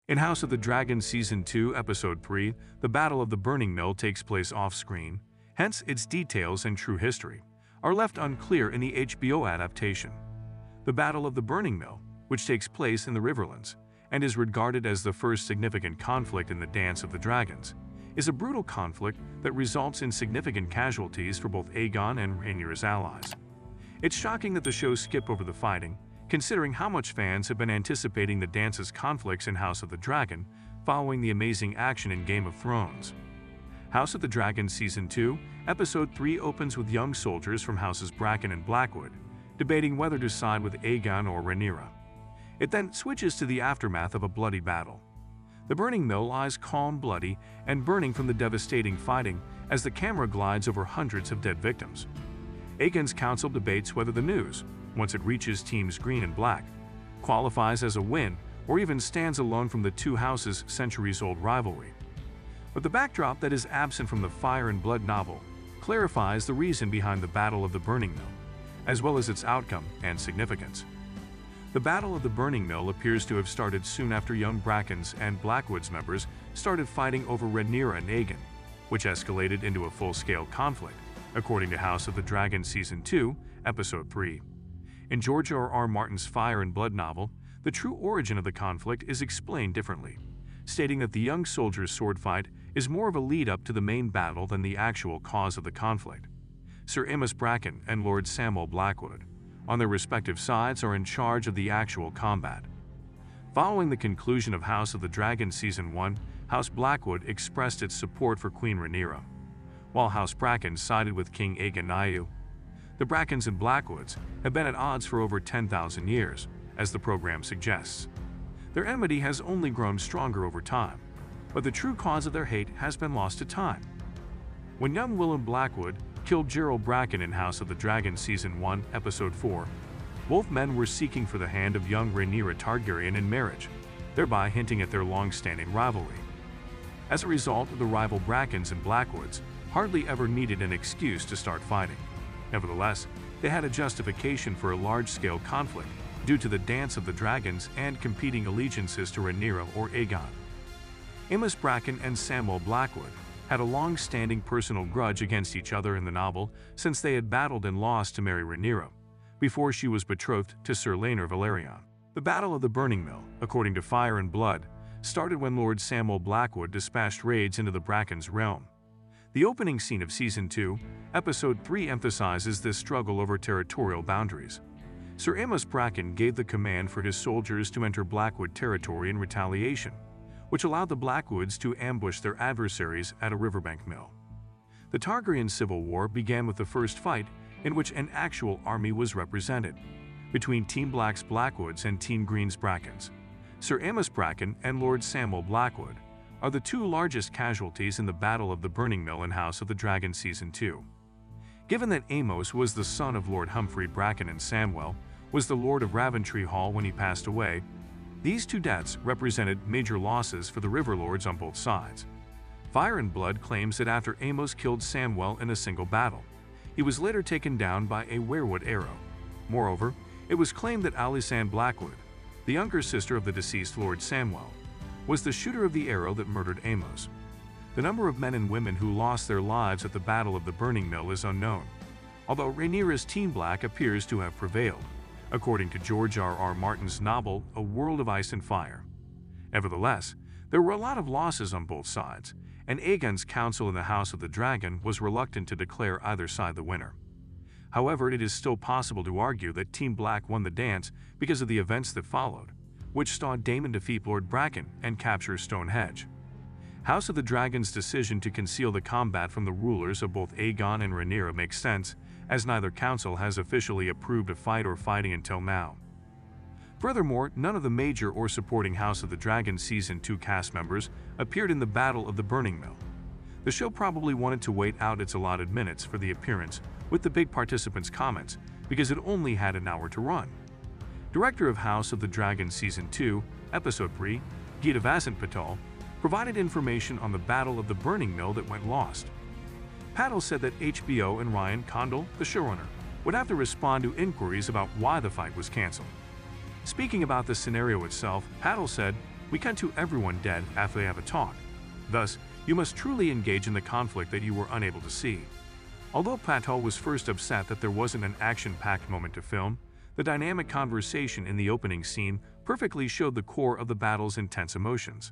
In House of the Dragon Season 2, Episode 3, the Battle of the Burning Mill takes place off-screen, hence its details and true history are left unclear in the HBO adaptation. The Battle of the Burning Mill, which takes place in the Riverlands and is regarded as the first significant conflict in the Dance of the Dragons, is a brutal conflict that results in significant casualties for both Aegon and Rhaenyra's allies. It's shocking that the show skipped over the fighting, considering how much fans have been anticipating the dance's conflicts in House of the Dragon following the amazing action in Game of Thrones. House of the Dragon Season 2, Episode 3 opens with young soldiers from Houses Bracken and Blackwood, debating whether to side with Aegon or Rhaenyra. It then switches to the aftermath of a bloody battle. The Burning Mill lies calm, bloody, and burning from the devastating fighting as the camera glides over hundreds of dead victims. Aegon's council debates whether the news, once it reaches teams Green and Black, qualifies as a win or even stands alone from the two houses' centuries-old rivalry. But the backdrop that is absent from the Fire and Blood novel clarifies the reason behind the Battle of the Burning Mill, as well as its outcome and significance. The Battle of the Burning Mill appears to have started soon after young Bracken's and Blackwood's members started fighting over Rhaenyra and Aegon, which escalated into a full-scale conflict, according to House of the Dragon Season 2, Episode 3. In George R.R. Martin's Fire and Blood novel, the true origin of the conflict is explained differently, stating that the young soldiers' sword fight is more of a lead-up to the main battle than the actual cause of the conflict. Sir Amos Bracken and Lord Samwell Blackwood, on their respective sides, are in charge of the actual combat. Following the conclusion of House of the Dragon Season 1, House Blackwood expressed its support for Queen Rhaenyra, while House Bracken sided with King Aegon Aiu. The Brackens and Blackwoods have been at odds for over 10,000 years, as the program suggests. Their enmity has only grown stronger over time, but the true cause of their hate has been lost to time. When young Willem Blackwood killed Gerald Bracken in House of the Dragon Season 1, Episode 4, both men were seeking for the hand of young Rhaenyra Targaryen in marriage, thereby hinting at their long-standing rivalry. As a result, the rival Brackens and Blackwoods hardly ever needed an excuse to start fighting. Nevertheless, they had a justification for a large-scale conflict due to the Dance of the Dragons and competing allegiances to Rhaenyra or Aegon. Amos Bracken and Samwell Blackwood had a long-standing personal grudge against each other in the novel since they had battled and lost to marry Rhaenyra, before she was betrothed to Sir Laenor Velaryon. The Battle of the Burning Mill, according to Fire and Blood, started when Lord Samwell Blackwood dispatched raids into the Bracken's realm. The opening scene of Season 2, Episode 3 emphasizes this struggle over territorial boundaries. Sir Amos Bracken gave the command for his soldiers to enter Blackwood territory in retaliation, which allowed the Blackwoods to ambush their adversaries at a riverbank mill. The Targaryen Civil War began with the first fight in which an actual army was represented, between Team Black's Blackwoods and Team Green's Brackens. Sir Amos Bracken and Lord Samwell Blackwood are the two largest casualties in the Battle of the Burning Mill in House of the Dragon Season 2. Given that Amos was the son of Lord Humphrey Bracken and Samwell was the Lord of Raventry Hall when he passed away, these two deaths represented major losses for the Riverlords on both sides. Fire and Blood claims that after Amos killed Samwell in a single battle, he was later taken down by a weirwood arrow. Moreover, it was claimed that Alysanne Blackwood, the younger sister of the deceased Lord Samwell, was the shooter of the arrow that murdered Amos. The number of men and women who lost their lives at the Battle of the Burning Mill is unknown, although Rhaenyra's Team Black appears to have prevailed, according to George R.R. Martin's novel A World of Ice and Fire. Nevertheless, there were a lot of losses on both sides, and Aegon's council in the House of the Dragon was reluctant to declare either side the winner. However, it is still possible to argue that Team Black won the dance because of the events that followed, which saw Daemon defeat Lord Bracken and capture Stonehenge. House of the Dragon's decision to conceal the combat from the rulers of both Aegon and Rhaenyra makes sense, as neither council has officially approved a fight or fighting until now. Furthermore, none of the major or supporting House of the Dragon Season 2 cast members appeared in the Battle of the Burning Mill. The show probably wanted to wait out its allotted minutes for the appearance with the big participants' comments because it only had an hour to run. Director of House of the Dragon Season 2, Episode 3, Gita Vasant Patel, provided information on the Battle of the Burning Mill that went lost. Patel said that HBO and Ryan Condal, the showrunner, would have to respond to inquiries about why the fight was canceled. Speaking about the scenario itself, Patel said, We cut to everyone dead after they have a talk. Thus, you must truly engage in the conflict that you were unable to see. Although Patel was first upset that there wasn't an action-packed moment to film, the dynamic conversation in the opening scene perfectly showed the core of the battle's intense emotions.